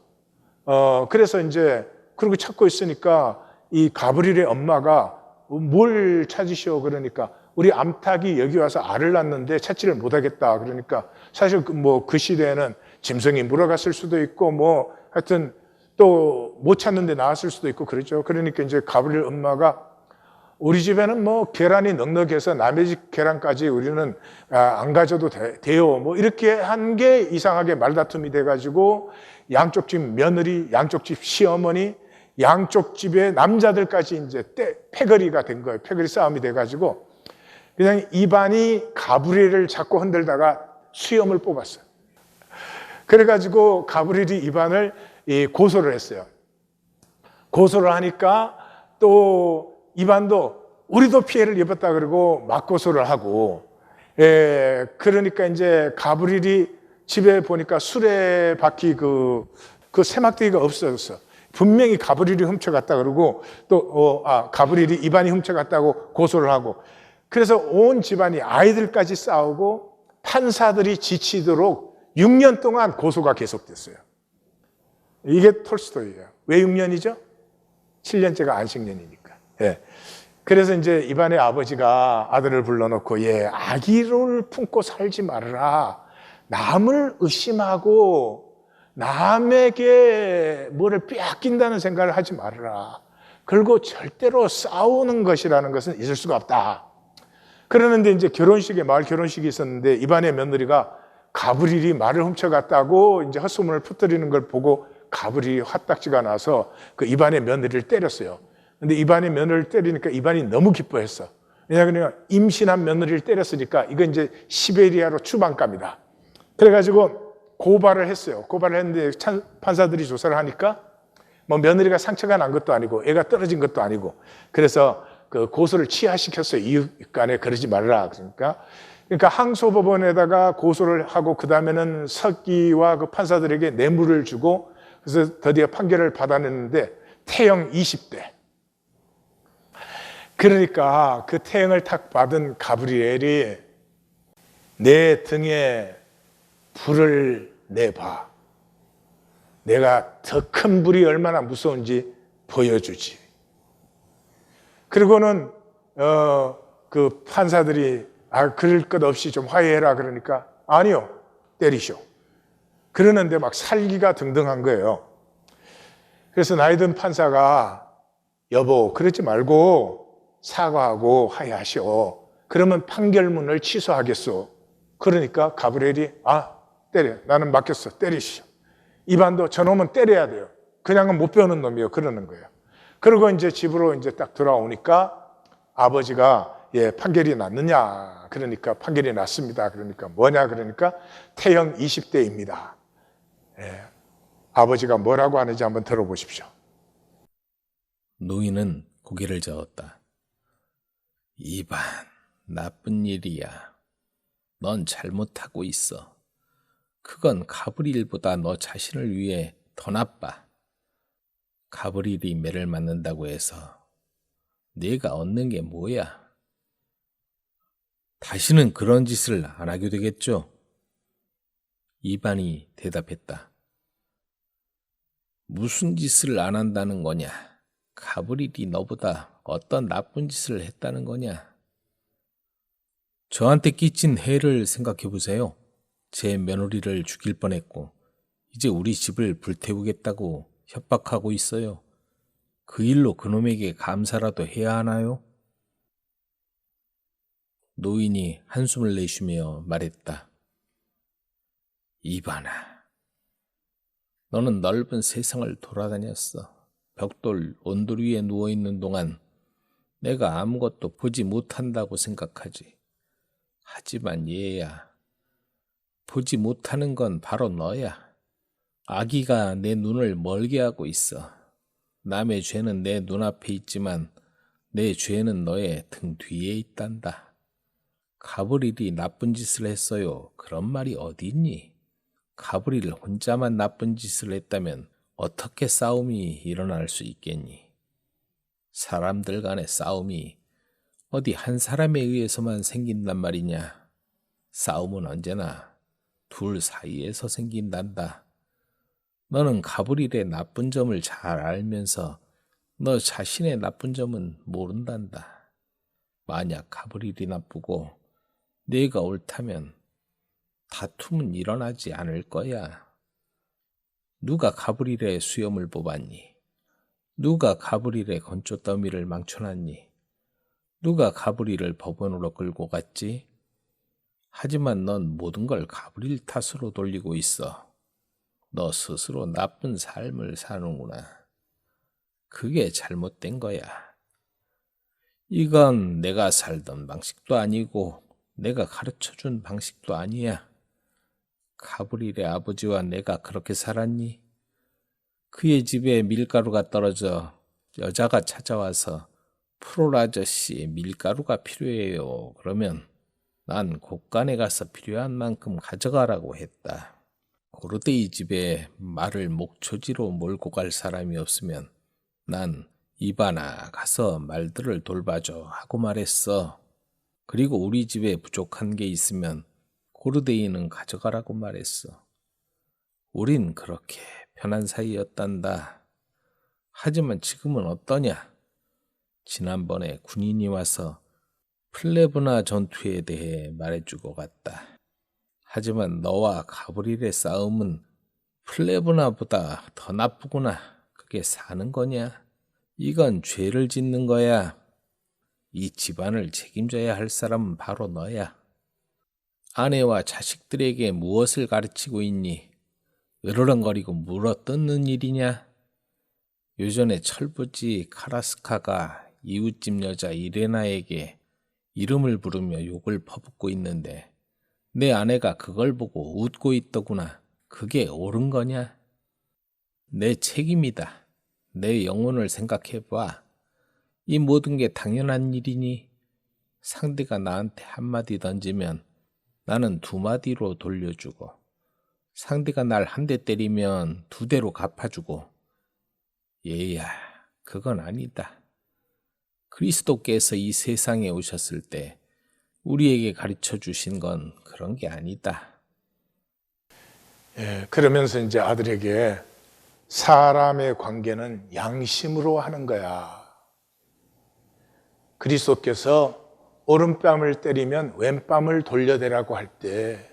A: 그래서 이제 그러고 찾고 있으니까 이 가브릴의 엄마가 뭘 찾으시오 그러니까 우리 암탉이 여기 와서 알을 낳는데 찾지를 못하겠다. 그러니까 사실 뭐 그 시대에는 짐승이 물어갔을 수도 있고 뭐 하여튼 또 못 찾는데 나왔을 수도 있고 그렇죠. 그러니까 이제 가브릴 엄마가 우리 집에는 뭐 계란이 넉넉해서 남의 집 계란까지 우리는 안 가져도 돼요. 뭐 이렇게 한 게 이상하게 말다툼이 돼가지고 양쪽 집 며느리, 양쪽 집 시어머니, 양쪽 집의 남자들까지 이제 패거리가 된 거예요. 패거리 싸움이 돼가지고 그냥 이반이 가브릴을 자꾸 흔들다가 수염을 뽑았어요. 그래가지고 가브릴이 이반을 고소를 했어요. 고소를 하니까 또 이반도 우리도 피해를 입었다 그러고 맞고소를 하고 그러니까 이제 가브릴이 집에 보니까 수레바퀴 그 세막대기가 없어졌어. 분명히 가브릴이 훔쳐갔다 그러고 또 가브릴이 이반이 훔쳐갔다고 고소를 하고 그래서 온 집안이 아이들까지 싸우고 판사들이 지치도록 6년 동안 고소가 계속됐어요. 이게 톨스토이예요. 왜 6년이죠? 7년째가 안식년이니까. 예. 그래서 이제 이반의 아버지가 아들을 불러놓고 아기를 품고 살지 말아라. 남을 의심하고 남에게 뭐를 빼앗긴다는 생각을 하지 말아라. 그리고 절대로 싸우는 것이라는 것은 있을 수가 없다. 그러는데 이제 마을 결혼식이 있었는데 이반의 며느리가 가브리엘이 말을 훔쳐갔다고 이제 헛소문을 퍼뜨리는 걸 보고 가브리엘이 화딱지가 나서 그 이반의 며느리를 때렸어요. 근데 이반의 며느리를 때리니까 이반이 너무 기뻐했어. 왜냐하면 임신한 며느리를 때렸으니까 이거 이제 시베리아로 추방갑니다. 그래가지고 고발을 했어요. 고발을 했는데 판사들이 조사를 하니까 뭐 며느리가 상처가 난 것도 아니고 애가 떨어진 것도 아니고 그래서 그 고소를 취하시켰어요. 이웃 간에 그러지 말라. 그러니까 항소법원에다가 고소를 하고 그 다음에는 석기와 그 판사들에게 뇌물을 주고 그래서 드디어 판결을 받아냈는데 태형 20대. 그러니까 그 태형을 탁 받은 가브리엘이 내 등에 불을 내봐. 내가 더 큰 불이 얼마나 무서운지 보여주지. 그리고는 그 판사들이 그럴 것 없이 좀 화해해라 그러니까 아니요, 때리쇼. 그러는데 막 살기가 등등한 거예요. 그래서 나이든 판사가 여보 그러지 말고 사과하고 화해하시오. 그러면 판결문을 취소하겠소. 그러니까 가브리엘이 때려. 나는 맡겼어. 때리시오. 이반도 저놈은 때려야 돼요. 그냥은 못 배우는 놈이에요. 그러는 거예요. 그리고 이제 집으로 이제 딱 돌아오니까 아버지가 판결이 났느냐? 그러니까 판결이 났습니다. 그러니까 뭐냐? 그러니까 태형 20대입니다. 아버지가 뭐라고 하는지 한번 들어보십시오.
B: 노인은 고개를 저었다. 이반, 나쁜 일이야. 넌 잘못하고 있어. 그건 가브리엘보다 너 자신을 위해 더 나빠. 가브리엘이 매를 맞는다고 해서 네가 얻는 게 뭐야? 다시는 그런 짓을 안 하게 되겠죠? 이반이 대답했다. 무슨 짓을 안 한다는 거냐? 가브리엘이 너보다 어떤 나쁜 짓을 했다는 거냐? 저한테 끼친 해를 생각해 보세요. 제 며느리를 죽일 뻔했고 이제 우리 집을 불태우겠다고 협박하고 있어요. 그 일로 그놈에게 감사라도 해야 하나요? 노인이 한숨을 내쉬며 말했다. 이반아, 너는 넓은 세상을 돌아다녔어. 벽돌 온돌 위에 누워있는 동안 내가 아무것도 보지 못한다고 생각하지. 하지만 얘야, 보지 못하는 건 바로 너야. 아기가 내 눈을 멀게 하고 있어. 남의 죄는 내 눈앞에 있지만 내 죄는 너의 등 뒤에 있단다. 가브리엘이 나쁜 짓을 했어요. 그런 말이 어디 있니? 가브리엘 혼자만 나쁜 짓을 했다면 어떻게 싸움이 일어날 수 있겠니? 사람들 간의 싸움이 어디 한 사람에 의해서만 생긴단 말이냐? 싸움은 언제나 둘 사이에서 생긴단다. 너는 가브리엘의 나쁜 점을 잘 알면서 너 자신의 나쁜 점은 모른단다. 만약 가브리엘이 나쁘고 네가 옳다면 다툼은 일어나지 않을 거야. 누가 가브리엘의 수염을 뽑았니? 누가 가브리엘의 건조 더미를 망쳐놨니? 누가 가브리엘을 법원으로 끌고 갔지? 하지만 넌 모든 걸 가브리엘 탓으로 돌리고 있어. 너 스스로 나쁜 삶을 사는구나. 그게 잘못된 거야. 이건 내가 살던 방식도 아니고 내가 가르쳐준 방식도 아니야. 가브리엘의 아버지와 내가 그렇게 살았니? 그의 집에 밀가루가 떨어져 여자가 찾아와서 프롤 아저씨 밀가루가 필요해요. 그러면 난 곳간에 가서 필요한 만큼 가져가라고 했다. 고르데이 집에 말을 목초지로 몰고 갈 사람이 없으면 난 이반아 가서 말들을 돌봐줘 하고 말했어. 그리고 우리 집에 부족한 게 있으면 고르데이는 가져가라고 말했어. 우린 그렇게 편한 사이였단다. 하지만 지금은 어떠냐? 지난번에 군인이 와서 플레브나 전투에 대해 말해주고 갔다. 하지만 너와 가브릴의 싸움은 플레브나보다 더 나쁘구나. 그게 사는 거냐? 이건 죄를 짓는 거야. 이 집안을 책임져야 할 사람은 바로 너야. 아내와 자식들에게 무엇을 가르치고 있니? 으르렁거리고 물어뜯는 일이냐? 요전에 철부지 카라스카가 이웃집 여자 이레나에게 이름을 부르며 욕을 퍼붓고 있는데 내 아내가 그걸 보고 웃고 있더구나. 그게 옳은 거냐? 내 책임이다. 내 영혼을 생각해봐. 이 모든 게 당연한 일이니 상대가 나한테 한마디 던지면 나는 두 마디로 돌려주고 상대가 날 한 대 때리면 두 대로 갚아주고 얘야, 그건 아니다. 그리스도께서 이 세상에 오셨을 때 우리에게 가르쳐 주신 건 그런 게 아니다.
A: 그러면서 이제 아들에게 사람의 관계는 양심으로 하는 거야. 그리스도께서 오른뺨을 때리면 왼뺨을 돌려대라고 할 때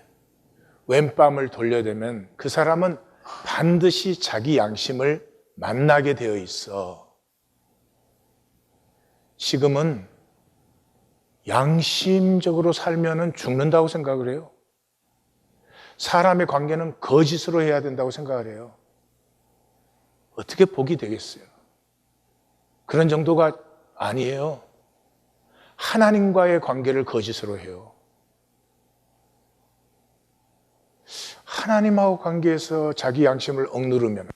A: 왼뺨을 돌려대면 그 사람은 반드시 자기 양심을 만나게 되어 있어. 지금은 양심적으로 살면은 죽는다고 생각을 해요. 사람의 관계는 거짓으로 해야 된다고 생각을 해요. 어떻게 복이 되겠어요? 그런 정도가 아니에요. 하나님과의 관계를 거짓으로 해요. 하나님하고 관계에서 자기 양심을 억누르면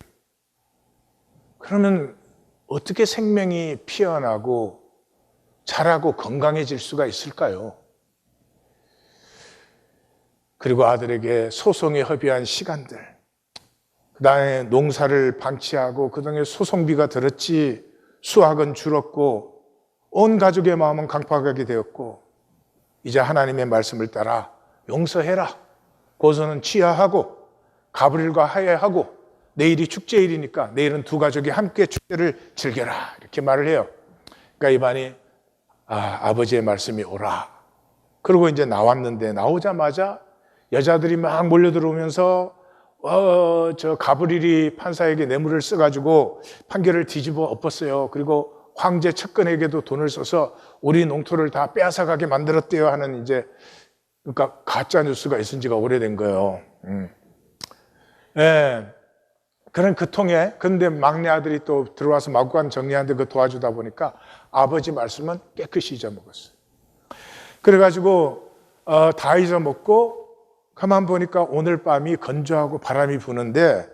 A: 그러면 어떻게 생명이 피어나고 자라고 건강해질 수가 있을까요? 그리고 아들에게 소송에 허비한 시간들, 그 다음에 농사를 방치하고 그 다음에 소송비가 들었지 수확은 줄었고 온 가족의 마음은 강팍하게 되었고 이제 하나님의 말씀을 따라 용서해라. 고소는 취하하고 가브릴과 화해하고 내일이 축제일이니까 내일은 두 가족이 함께 축제를 즐겨라. 이렇게 말을 해요. 그러니까 이반이 아버지의 말씀이 오라. 그리고 이제 나왔는데 나오자마자 여자들이 막 몰려들어오면서 저 가브릴이 판사에게 뇌물을 써가지고 판결을 뒤집어 엎었어요. 그리고 황제 측근에게도 돈을 써서 우리 농토를 다 빼앗아가게 만들었대요 하는 이제 그러니까 가짜 뉴스가 있은 지가 오래된 거예요. 예. 그런 그 통에 근데 막내 아들이 또 들어와서 마구간 정리하는데 그 도와주다 보니까 아버지 말씀은 깨끗이 잊어먹었어요. 그래가지고 다 잊어먹고 가만 보니까 오늘 밤이 건조하고 바람이 부는데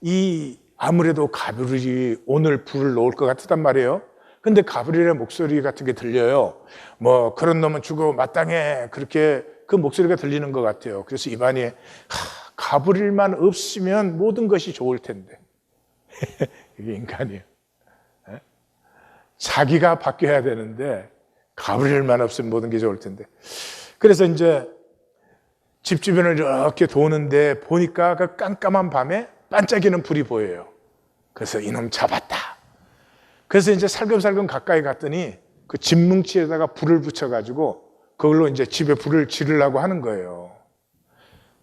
A: 이 아무래도 가브릴이 오늘 불을 놓을 것 같단 말이에요. 근데 가브릴의 목소리 같은 게 들려요. 뭐 그런 놈은 죽어 마땅해. 그렇게 그 목소리가 들리는 것 같아요. 그래서 이반이 가브릴만 없으면 모든 것이 좋을 텐데 이게 인간이에요. 자기가 바뀌어야 되는데 가브릴만 없으면 모든 게 좋을 텐데. 그래서 이제 집 주변을 이렇게 도는데 보니까 그 깜깜한 밤에 반짝이는 불이 보여요. 그래서 이놈 잡았다. 그래서 이제 살금살금 가까이 갔더니 그 집뭉치에다가 불을 붙여가지고 그걸로 이제 집에 불을 지르려고 하는 거예요.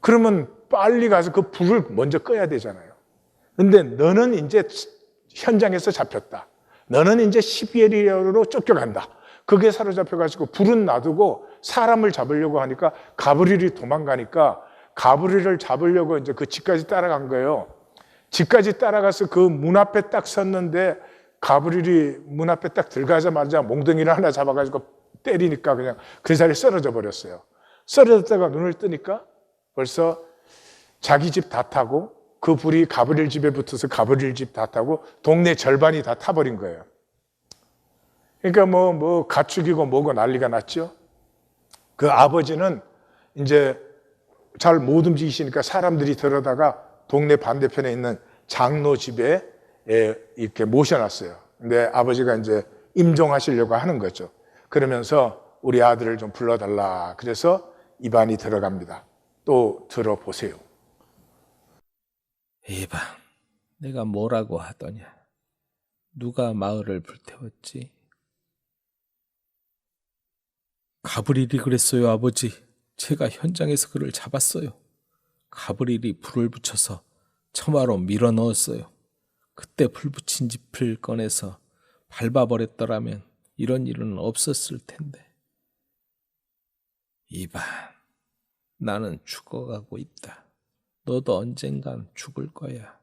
A: 그러면 빨리 가서 그 불을 먼저 꺼야 되잖아요. 근데 너는 이제 현장에서 잡혔다. 너는 이제 시베리아로 쫓겨간다. 그게 사로잡혀가지고 불은 놔두고 사람을 잡으려고 하니까 가브릴이 도망가니까 가브릴을 잡으려고 이제 그 집까지 따라간 거예요. 집까지 따라가서 그 문 앞에 딱 섰는데 가브릴이 문 앞에 딱 들어가자마자 몽둥이를 하나 잡아가지고 때리니까 그냥 그 자리에 쓰러져 버렸어요. 쓰러졌다가 눈을 뜨니까 벌써 자기 집 다 타고 그 불이 가브릴 집에 붙어서 가브릴 집 다 타고 동네 절반이 다 타버린 거예요. 그러니까 뭐 가축이고 뭐고 난리가 났죠. 그 아버지는 이제 잘 못 움직이시니까 사람들이 들어다가 동네 반대편에 있는 장로 집에 이렇게 모셔놨어요. 근데 아버지가 이제 임종하시려고 하는 거죠. 그러면서 우리 아들을 좀 불러달라. 그래서 이반이 들어갑니다. 또 들어보세요.
B: 이반, 내가 뭐라고 하더냐? 누가 마을을 불태웠지? 가브리엘이 그랬어요, 아버지. 제가 현장에서 그를 잡았어요. 가브리엘이 불을 붙여서 처마로 밀어 넣었어요. 그때 불 붙인 짚을 꺼내서 밟아버렸더라면 이런 일은 없었을 텐데. 이반, 나는 죽어가고 있다. 너도 언젠간 죽을 거야.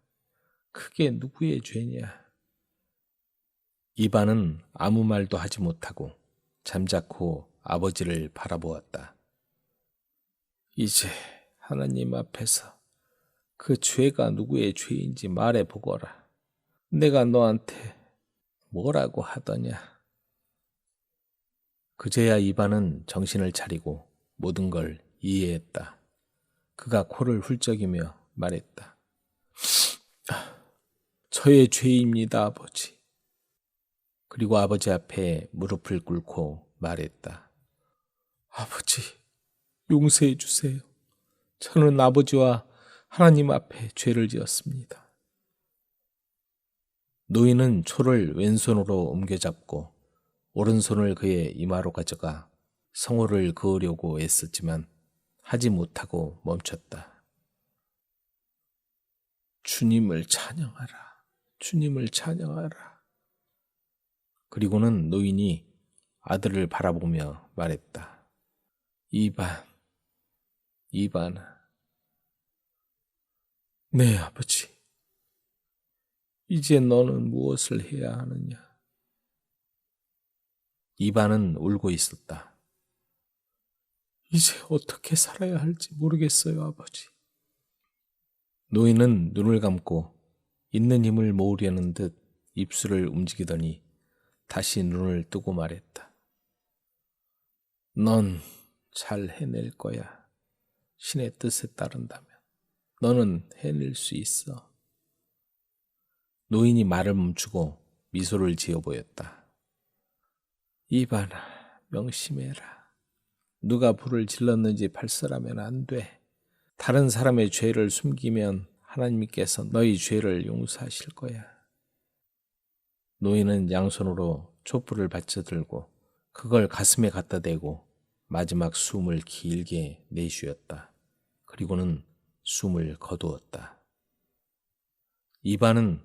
B: 그게 누구의 죄냐? 이반은 아무 말도 하지 못하고 잠자코 아버지를 바라보았다. 이제 하나님 앞에서 그 죄가 누구의 죄인지 말해보거라. 내가 너한테 뭐라고 하더냐? 그제야 이반은 정신을 차리고 모든 걸 이해했다. 그가 코를 훌쩍이며 말했다. 저의 죄입니다, 아버지. 그리고 아버지 앞에 무릎을 꿇고 말했다. 아버지, 용서해 주세요. 저는 아버지와 하나님 앞에 죄를 지었습니다. 노인은 초를 왼손으로 옮겨잡고 오른손을 그의 이마로 가져가 성호를 그으려고 애썼지만 하지 못하고 멈췄다. 주님을 찬양하라. 주님을 찬양하라. 그리고는 노인이 아들을 바라보며 말했다. 이반아. 네, 아버지. 이제 너는 무엇을 해야 하느냐? 이반은 울고 있었다. 이제 어떻게 살아야 할지 모르겠어요, 아버지. 노인은 눈을 감고 있는 힘을 모으려는 듯 입술을 움직이더니 다시 눈을 뜨고 말했다. 넌 잘 해낼 거야. 신의 뜻에 따른다면. 너는 해낼 수 있어. 노인이 말을 멈추고 미소를 지어 보였다. 이반아, 명심해라. 누가 불을 질렀는지 발설하면 안 돼. 다른 사람의 죄를 숨기면 하나님께서 너희 죄를 용서하실 거야. 노인은 양손으로 촛불을 받쳐들고 그걸 가슴에 갖다 대고 마지막 숨을 길게 내쉬었다. 그리고는 숨을 거두었다. 이반은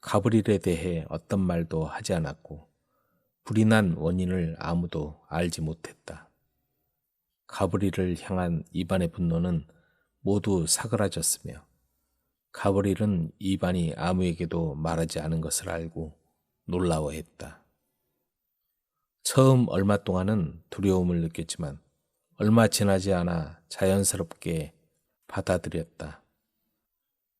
B: 가브리엘에 대해 어떤 말도 하지 않았고 불이 난 원인을 아무도 알지 못했다. 가브리엘을 향한 이반의 분노는 모두 사그라졌으며 가브리엘은 이반이 아무에게도 말하지 않은 것을 알고 놀라워했다. 처음 얼마 동안은 두려움을 느꼈지만 얼마 지나지 않아 자연스럽게 받아들였다.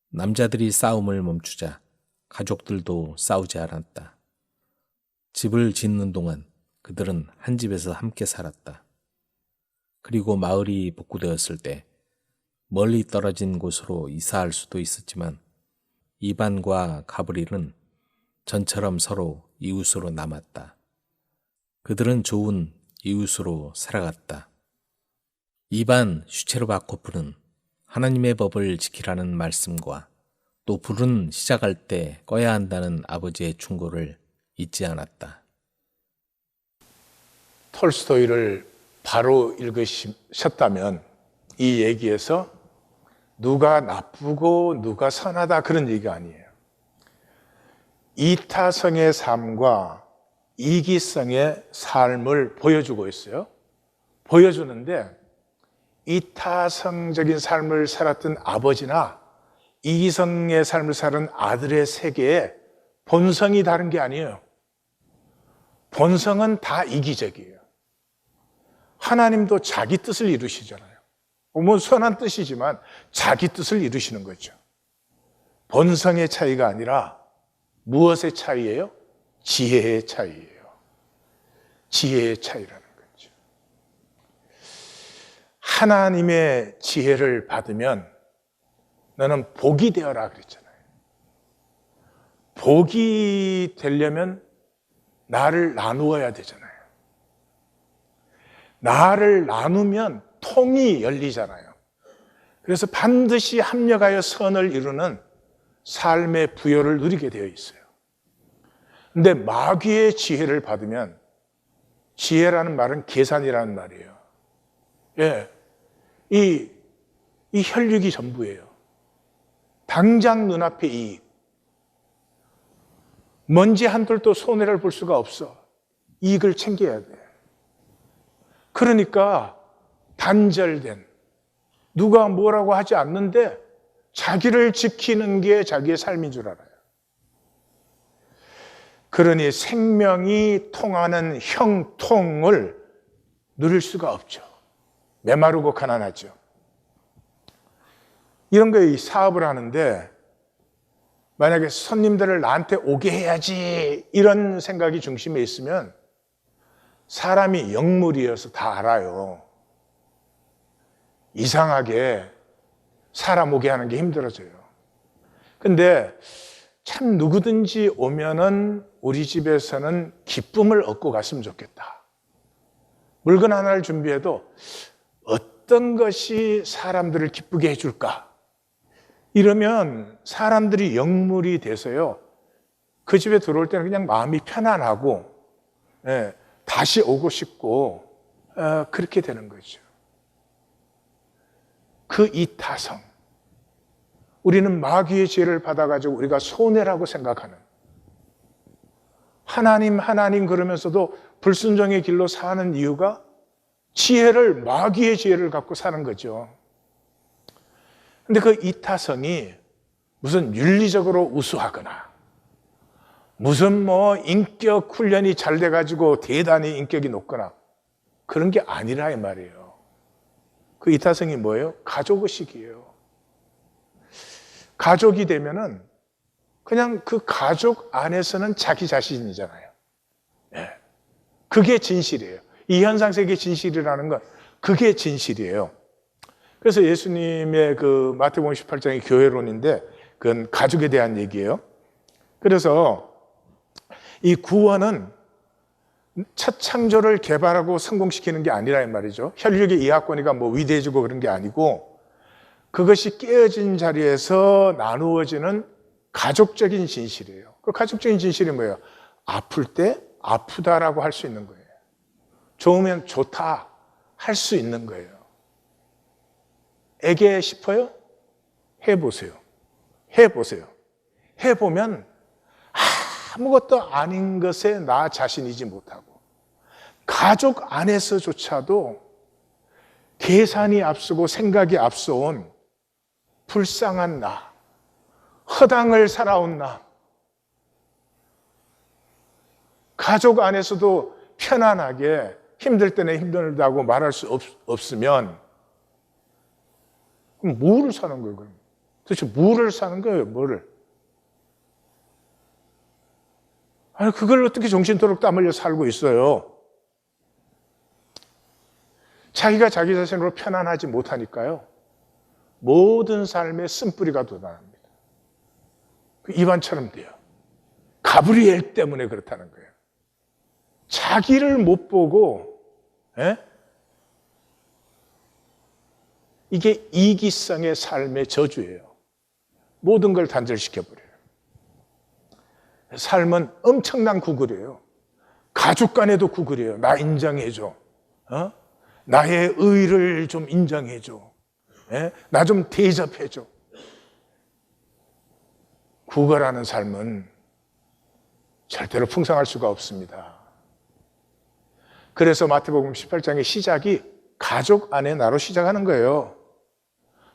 B: 남자들이 싸움을 멈추자 가족들도 싸우지 않았다. 집을 짓는 동안 그들은 한 집에서 함께 살았다. 그리고 마을이 복구되었을 때 멀리 떨어진 곳으로 이사할 수도 있었지만 이반과 가브리엘은 전처럼 서로 이웃으로 남았다. 그들은 좋은 이웃으로 살아갔다. 이반 슈체르바코프는 하나님의 법을 지키라는 말씀과 또 불은 시작할 때 꺼야 한다는 아버지의 충고를 잊지 않았다.
A: 톨스토이를 바로 읽으셨다면 이 얘기에서 누가 나쁘고 누가 선하다 그런 얘기가 아니에요. 이타성의 삶과 이기성의 삶을 보여주고 있어요. 보여주는데 이타성적인 삶을 살았던 아버지나 이기성의 삶을 사는 아들의 세계에 본성이 다른 게 아니에요. 본성은 다 이기적이에요. 하나님도 자기 뜻을 이루시잖아요. 뭐 선한 뜻이지만 자기 뜻을 이루시는 거죠. 본성의 차이가 아니라 무엇의 차이예요? 지혜의 차이예요. 지혜의 차이라는 거죠. 하나님의 지혜를 받으면 너는 복이 되어라 그랬잖아요. 복이 되려면 나를 나누어야 되잖아요. 나를 나누면 통이 열리잖아요. 그래서 반드시 합력하여 선을 이루는 삶의 부여를 누리게 되어 있어요. 근데 마귀의 지혜를 받으면, 지혜라는 말은 계산이라는 말이에요. 예. 이 혈육이 전부예요. 당장 눈앞의 이익. 먼지 한돌도 손해를 볼 수가 없어. 이익을 챙겨야 돼. 그러니까 단절된, 누가 뭐라고 하지 않는데 자기를 지키는 게 자기의 삶인 줄 알아요. 그러니 생명이 통하는 형통을 누릴 수가 없죠. 메마르고 가난하죠. 이런 거에 사업을 하는데 만약에 손님들을 나한테 오게 해야지 이런 생각이 중심에 있으면 사람이 영물이어서 다 알아요. 이상하게 사람 오게 하는 게 힘들어져요. 근데 참 누구든지 오면은 우리 집에서는 기쁨을 얻고 갔으면 좋겠다. 물건 하나를 준비해도 어떤 것이 사람들을 기쁘게 해줄까? 이러면 사람들이 영물이 돼서요. 그 집에 들어올 때는 그냥 마음이 편안하고 다시 오고 싶고 그렇게 되는 거죠. 그 이타성. 우리는 마귀의 지혜를 받아가지고 우리가 손해라고 생각하는, 하나님 그러면서도 불순종의 길로 사는 이유가 마귀의 지혜를 갖고 사는 거죠. 근데 그 이타성이 무슨 윤리적으로 우수하거나 무슨 인격 훈련이 잘 돼가지고 대단히 인격이 높거나 그런 게 아니라 이 말이에요. 그 이타성이 뭐예요? 가족의식이에요. 가족이 되면은 그냥 그 가족 안에서는 자기 자신이잖아요. 그게 진실이에요. 이 현상 세계 진실이라는 건 그게 진실이에요. 그래서 예수님의 그 마태복음 18장의 교회론인데 그건 가족에 대한 얘기예요. 그래서 이 구원은 첫 창조를 개발하고 성공시키는 게 아니라 이 말이죠. 혈육의 이하권위가 위대해지고 그런 게 아니고 그것이 깨어진 자리에서 나누어지는 가족적인 진실이에요. 그 가족적인 진실이 뭐예요? 아플 때 아프다라고 할 수 있는 거예요. 좋으면 좋다 할 수 있는 거예요. 애게 싶어요? 해보세요. 해보면 아무것도 아닌 것에 나 자신이지 못하고 가족 안에서조차도 계산이 앞서고 생각이 앞서온 불쌍한 나, 허당을 살아온 나, 가족 안에서도 편안하게 힘들 때는 힘들다고 말할 수 없으면 그럼 뭐를 사는 거예요? 그럼 도대체 뭐를 사는 거예요? 뭐를? 아니 그걸 어떻게 정신토록 땀 흘려 살고 있어요? 자기가 자기 자신으로 편안하지 못하니까요. 모든 삶의 쓴뿌리가 돋아납니다. 그 이반처럼 돼요. 가브리엘 때문에 그렇다는 거예요. 자기를 못 보고 이게 이기성의 삶의 저주예요. 모든 걸 단절시켜버려요. 삶은 엄청난 구글이에요. 가족 간에도 구글이에요. 나 인정해줘. 나의 의를 좀 인정해줘. 나 좀 대접해줘. 구걸하는 삶은 절대로 풍성할 수가 없습니다. 그래서 마태복음 18장의 시작이 가족 안에 나로 시작하는 거예요.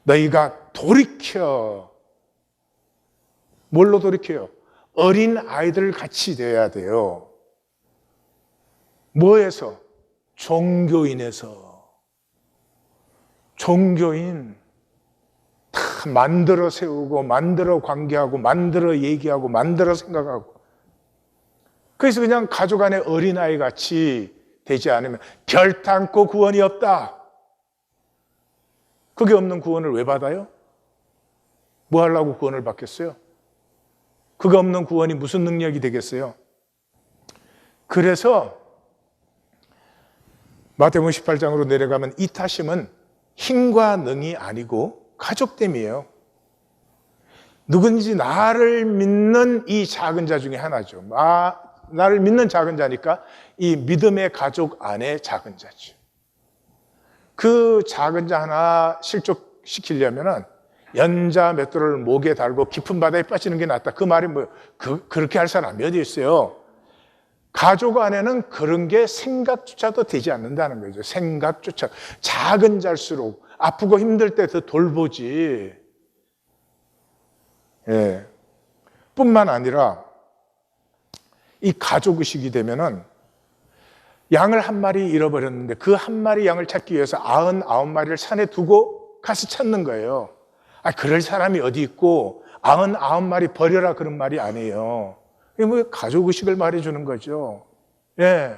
A: 너희가 돌이켜. 뭘로 돌이켜요? 어린 아이들 같이 돼야 돼요. 뭐에서? 종교인에서. 종교인 다 만들어 세우고 만들어 관계하고 만들어 얘기하고 만들어 생각하고 그래서 그냥 가족 안에 어린아이 같이 되지 않으면 결탄코 구원이 없다. 그게 없는 구원을 왜 받아요? 뭐 하려고 구원을 받겠어요? 그거 없는 구원이 무슨 능력이 되겠어요? 그래서 마태복음 18장으로 내려가면 이 타심은 힘과 능이 아니고 가족됨이에요. 누군지 나를 믿는 이 작은 자 중에 하나죠. 나를 믿는 작은 자니까 이 믿음의 가족 안에 작은 자죠. 그 작은 자 하나 실족시키려면은 연자 맷돌을 목에 달고 깊은 바다에 빠지는 게 낫다. 그 말이 그렇게 할 사람이 어디 있어요? 가족 안에는 그런 게 생각조차도 되지 않는다는 거죠. 생각조차. 작은 자일수록 아프고 힘들 때 더 돌보지. 예. 뿐만 아니라 이 가족의식이 되면은 양을 한 마리 잃어버렸는데 그 한 마리 양을 찾기 위해서 99마리를 산에 두고 가서 찾는 거예요. 그럴 사람이 어디 있고 99마리 버려라 그런 말이 아니에요. 이게 뭐 가족의식을 말해주는 거죠. 예.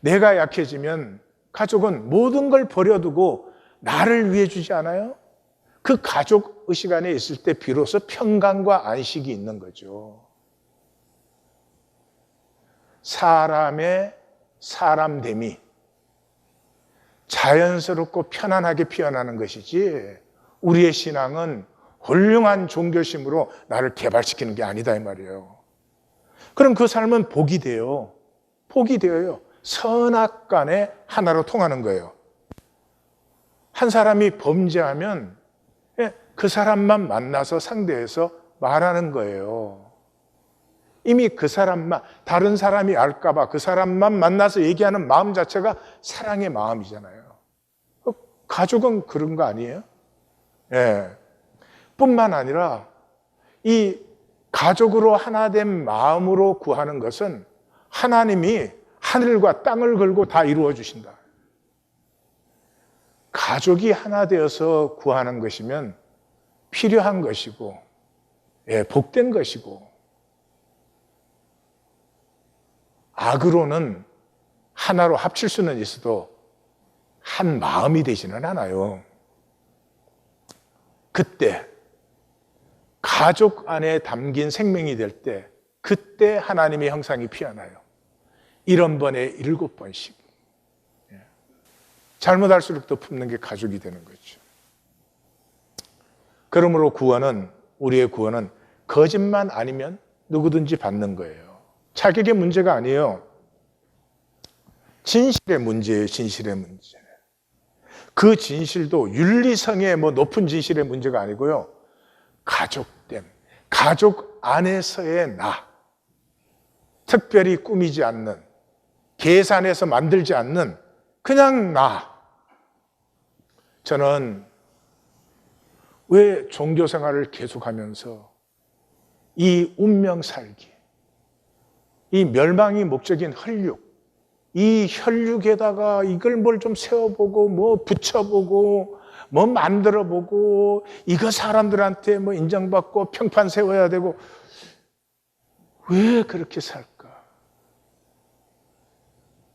A: 내가 약해지면 가족은 모든 걸 버려두고 나를 위해 주지 않아요? 그 가족의식 안에 있을 때 비로소 평강과 안식이 있는 거죠. 사람의 사람됨이 자연스럽고 편안하게 피어나는 것이지 우리의 신앙은 훌륭한 종교심으로 나를 개발시키는 게 아니다 이 말이에요. 그럼 그 삶은 복이 돼요. 복이 되어요. 선악간에 하나로 통하는 거예요. 한 사람이 범죄하면 그 사람만 만나서 상대해서 말하는 거예요. 이미 그 사람만, 다른 사람이 알까봐 그 사람만 만나서 얘기하는 마음 자체가 사랑의 마음이잖아요. 가족은 그런 거 아니에요? 예. 뿐만 아니라 이 가족으로 하나 된 마음으로 구하는 것은 하나님이 하늘과 땅을 걸고 다 이루어 주신다. 가족이 하나 되어서 구하는 것이면 필요한 것이고, 예, 복된 것이고, 악으로는 하나로 합칠 수는 있어도 한 마음이 되지는 않아요. 그때 가족 안에 담긴 생명이 될 때 그때 하나님의 형상이 피어나요. 1번에 7번씩. 잘못할수록 더 품는 게 가족이 되는 거죠. 그러므로 구원은, 우리의 구원은 거짓말 아니면 누구든지 받는 거예요. 자격의 문제가 아니에요. 진실의 문제예요. 진실의 문제. 그 진실도 윤리성의 높은 진실의 문제가 아니고요. 가족됨, 가족 안에서의 나, 특별히 꾸미지 않는, 계산해서 만들지 않는 그냥 나. 저는 왜 종교 생활을 계속하면서 이 운명 살기, 이 멸망이 목적인 혈육, 이 혈육에다가 이걸 뭘 좀 세워보고 뭐 붙여보고 뭐 만들어보고 이거 사람들한테 인정받고 평판 세워야 되고 왜 그렇게 살까?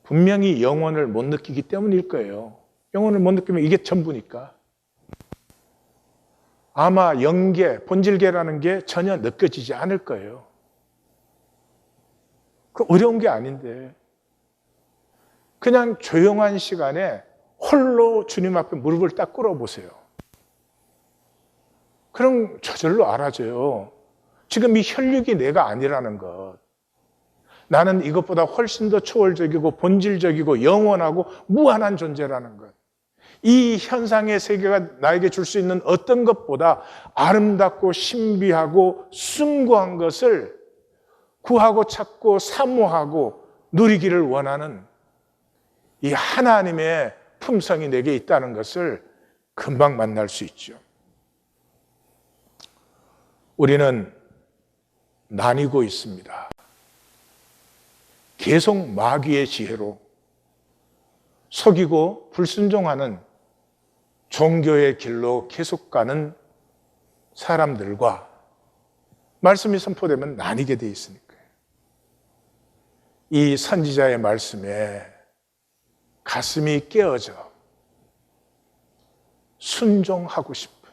A: 분명히 영혼을 못 느끼기 때문일 거예요. 영혼을 못 느끼면 이게 전부니까. 아마 영계, 본질계라는 게 전혀 느껴지지 않을 거예요. 그 어려운 게 아닌데 그냥 조용한 시간에 홀로 주님 앞에 무릎을 딱 꿇어보세요. 그럼 저절로 알아져요. 지금 이 혈육이 내가 아니라는 것. 나는 이것보다 훨씬 더 초월적이고 본질적이고 영원하고 무한한 존재라는 것. 이 현상의 세계가 나에게 줄 수 있는 어떤 것보다 아름답고 신비하고 숭고한 것을 구하고 찾고 사모하고 누리기를 원하는 이 하나님의 품성이 내게 있다는 것을 금방 만날 수 있죠. 우리는 나뉘고 있습니다. 계속 마귀의 지혜로 속이고 불순종하는 종교의 길로 계속 가는 사람들과 말씀이 선포되면 나뉘게 돼 있으니까요. 이 선지자의 말씀에 가슴이 깨어져 순종하고 싶은,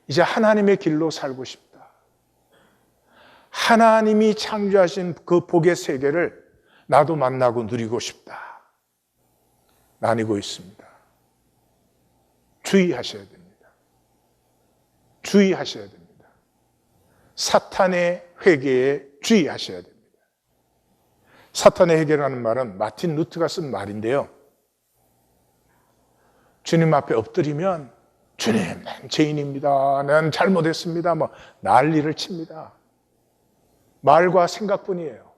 A: 이제 하나님의 길로 살고 싶다. 하나님이 창조하신 그 복의 세계를 나도 만나고 누리고 싶다. 나뉘고 있습니다. 주의하셔야 됩니다. 주의하셔야 됩니다. 사탄의 회개에 주의하셔야 됩니다. 사탄의 해결하는 말은 마틴 루트가 쓴 말인데요. 주님 앞에 엎드리면 주님, 난 죄인입니다. 난 잘못했습니다. 뭐 난리를 칩니다. 말과 생각뿐이에요.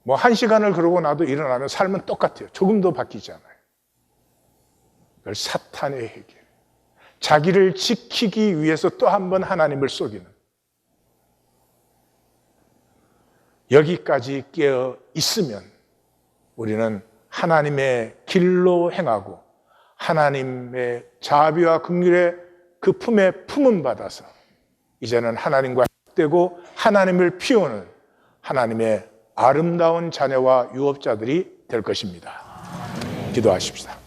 A: 뭐 1시간을 그러고 나도 일어나면 삶은 똑같아요. 조금도 바뀌지 않아요. 그걸 사탄의 해결. 자기를 지키기 위해서 또 한 번 하나님을 속이는. 여기까지 깨어 있으면 우리는 하나님의 길로 행하고 하나님의 자비와 긍휼의 그 품에 품은 받아서 이제는 하나님과 되고 하나님을 피우는 하나님의 아름다운 자녀와 유업자들이 될 것입니다. 기도하십시다.